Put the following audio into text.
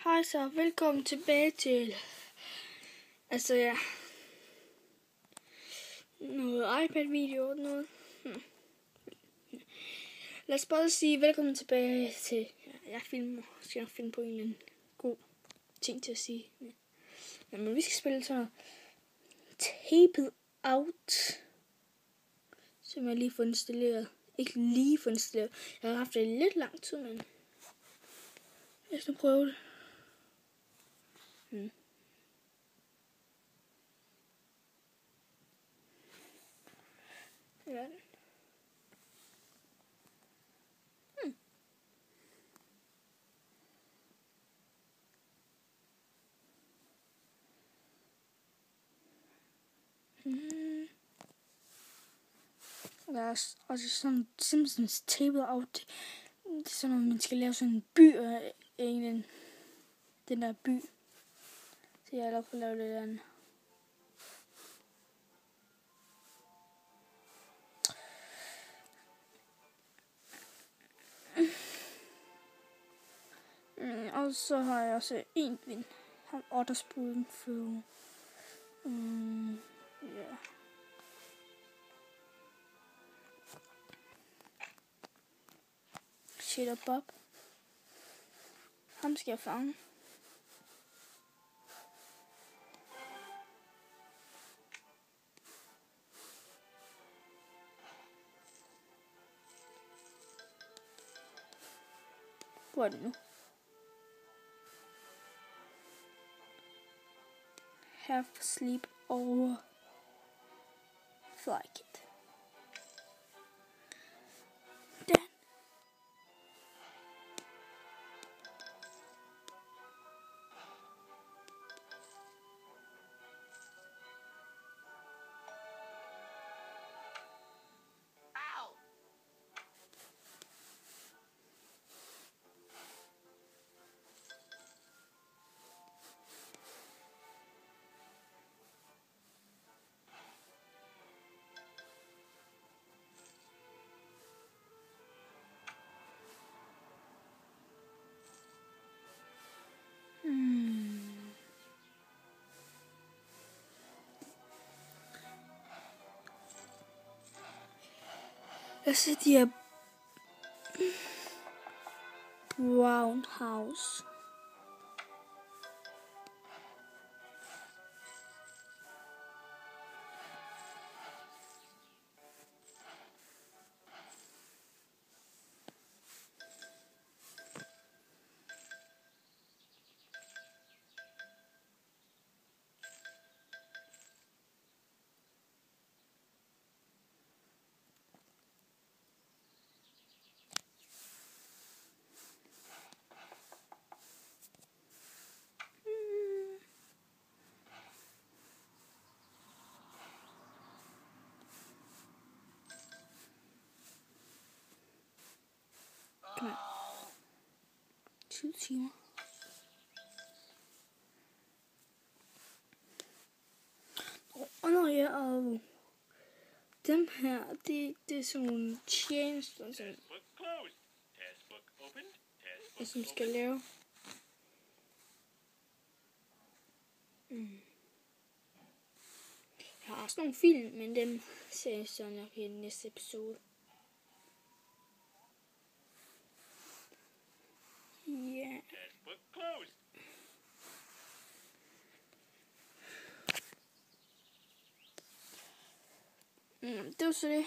Hej så, velkommen tilbage til, noget iPad-video, noget. Lad os bare sige velkommen tilbage til, jeg skal nok finde på en eller anden god ting til at sige. Men vi skal spille sådan Taped Out, som jeg lige får installeret. Ikke lige får installeret, jeg har haft det lidt lang tid, men jeg skal prøve det. Ja. Der er også sådan Simpsons Taped Out. Det er sådan, at man skal lave sådan en by af den der by. Så jeg har nok fået lavet det andet. Og så har jeg også en ven. Han Otterspoon for. Ja. Shader Bob. Ham skal jeg fange. Hvor er det nu? Have sleep over fly kit. Den. Jeg ser de her brown house. Kom her. 20 timer. Og dem her, det er sådan nogle tjenester, som skal lave. Jeg har også nogle film, men dem ser jeg så nok i næste episode. Ja. Det var så det.